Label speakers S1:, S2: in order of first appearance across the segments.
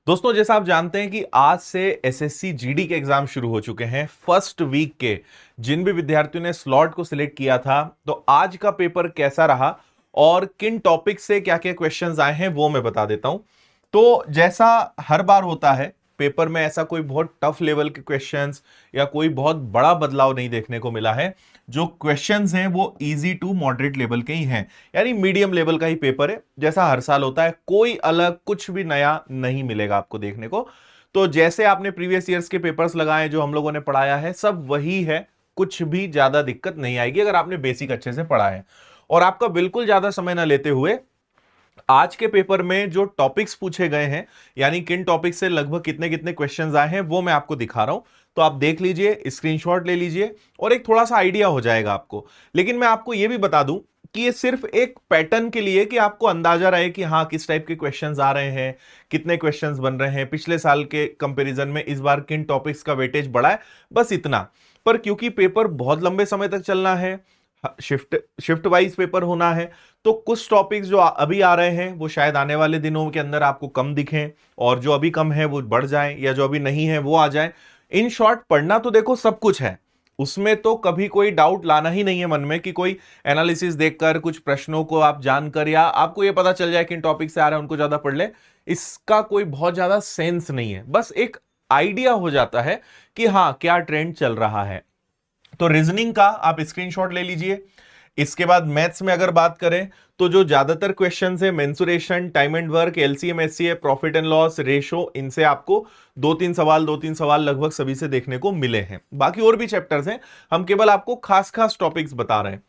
S1: दोस्तों, जैसा आप जानते हैं कि आज से एसएससी जीडी के एग्जाम शुरू हो चुके हैं। फर्स्ट वीक के जिन भी विद्यार्थियों ने स्लॉट को सिलेक्ट किया था, तो आज का पेपर कैसा रहा और किन टॉपिक से क्या क्या क्वेश्चंस आए हैं वो मैं बता देता हूं। तो जैसा हर बार होता है, पेपर में ऐसा कोई बहुत टफ लेवल के क्वेश्चंस या कोई बहुत बड़ा बदलाव नहीं देखने को मिला है। जो क्वेश्चंस हैं वो इजी टू मॉडरेट लेवल के ही हैं, यानी मीडियम लेवल का ही पेपर है। जैसा हर साल होता है, कोई अलग कुछ भी नया नहीं मिलेगा आपको देखने को। तो जैसे आपने प्रीवियस ईयर्स के पेपर्स लगाए, जो हम लोगों ने पढ़ाया है, सब वही है। कुछ भी ज्यादा दिक्कत नहीं आएगी अगर आपने बेसिक अच्छे से पढ़ा है। और आपका बिल्कुल ज्यादा समय ना लेते हुए आज के पेपर में जो टॉपिक्स पूछे गए हैं, यानी किन टॉपिक से लगभग कितने कितने क्वेश्चंस आए हैं, वो मैं आपको दिखा रहा हूं। तो आप देख लीजिए, स्क्रीनशॉट ले लीजिए और एक थोड़ा सा आइडिया हो जाएगा आपको। लेकिन मैं आपको यह भी बता दूं कि ये सिर्फ एक पैटर्न के लिए, कि आपको अंदाजा रहे कि हाँ किस टाइप के क्वेश्चंस आ रहे हैं, कितने क्वेश्चंस बन रहे हैं, पिछले साल के कंपैरिजन में इस बार किन टॉपिक्स का वेटेज बढ़ा है, बस इतना। पर क्योंकि पेपर बहुत लंबे समय तक चलना है, शिफ्ट शिफ्ट वाइज पेपर होना है, तो कुछ टॉपिक्स जो अभी आ रहे हैं वो शायद आने वाले दिनों के अंदर आपको कम दिखें, और जो अभी कम है वो बढ़ जाए, या जो अभी नहीं है वो आ जाए। इन शॉर्ट, पढ़ना तो देखो सब कुछ है, उसमें तो कभी कोई डाउट लाना ही नहीं है मन में कि कोई एनालिसिस देखकर, कुछ प्रश्नों को आप जानकर, या आपको ये पता चल जाए किन टॉपिक से आ रहे हैं उनको ज्यादा पढ़ ले। इसका कोई बहुत ज्यादा सेंस नहीं है, बस एक आइडिया हो जाता है कि हाँ क्या ट्रेंड चल रहा है। तो रीजनिंग का आप स्क्रीनशॉट ले लीजिए। इसके बाद मैथ्स में अगर बात करें, तो जो ज्यादातर क्वेश्चंस है, mensuration, time and work, LCM HCF, profit and loss ratio, इनसे आपको दो तीन सवाल लगभग सभी से देखने को मिले हैं। बाकी और भी चैप्टर्स हैं, हम केवल आपको खास खास टॉपिक्स बता रहे हैं।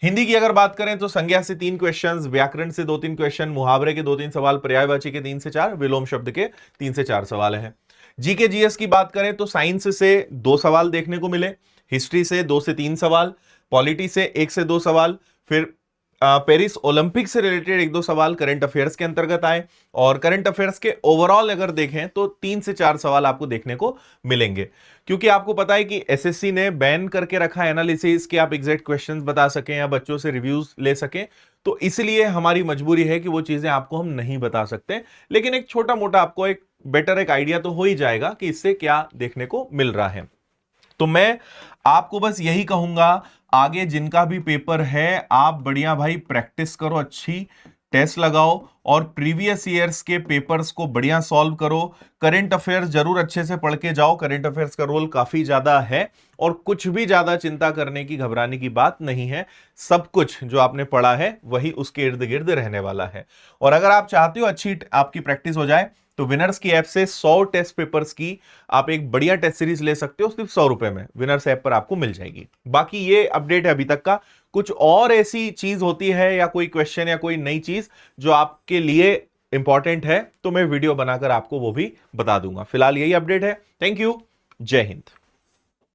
S1: हिंदी की अगर बात करें तो संज्ञा से 3 क्वेश्चंस, व्याकरण से 2-3 क्वेश्चन, मुहावरे के 2-3 सवाल, पर्यायवाची के 3 से 4, विलोम शब्द के 3 से 4 सवाल है। जीके जीएस की बात करें तो साइंस से 2 सवाल देखने को मिले, हिस्ट्री से 2 से 3 सवाल, पॉलिटी से 1 से 2 सवाल, फिर पेरिस ओलंपिक से रिलेटेड 1-2 सवाल करंट अफेयर्स के अंतर्गत आए। और करंट अफेयर्स के ओवरऑल अगर देखें तो 3 से 4 सवाल आपको देखने को मिलेंगे, क्योंकि आपको पता है कि एसएससी ने बैन करके रखा है एनालिसिस, कि आप एग्जैक्ट क्वेश्चंस बता सकें या बच्चों से रिव्यूज ले सकें। तो इसलिए हमारी मजबूरी है कि वो चीजें आपको हम नहीं बता सकते, लेकिन एक छोटा मोटा आपको एक बेटर एक आइडिया तो हो ही जाएगा कि इससे क्या देखने को मिल रहा है। तो मैं आपको बस यही कहूंगा, आगे जिनका भी पेपर है, आप बढ़िया भाई प्रैक्टिस करो, अच्छी टेस्ट लगाओ और प्रीवियस ईयर्स के पेपर्स को बढ़िया सॉल्व करो। करंट अफेयर्स जरूर अच्छे से पढ़ के जाओ, करंट अफेयर्स का रोल काफी ज्यादा है, और कुछ भी ज्यादा चिंता करने की, घबराने की बात नहीं है। सब कुछ जो आपने पढ़ा है वही उसके इर्द गिर्द रहने वाला है। और अगर आप चाहते हो अच्छी आपकी प्रैक्टिस हो जाए, तो विनर्स की ऐप से 100 टेस्ट पेपर्स की आप एक बढ़िया टेस्ट सीरीज ले सकते हो, सिर्फ 100 रुपए में विनर्स ऐप पर आपको मिल जाएगी। बाकी ये अपडेट है अभी तक का। कुछ और ऐसी चीज होती है या कोई क्वेश्चन या कोई नई चीज जो आपके लिए इंपॉर्टेंट है, तो मैं वीडियो बनाकर आपको वो भी बता दूंगा। फिलहाल यही अपडेट है। Thank you. जय हिंद।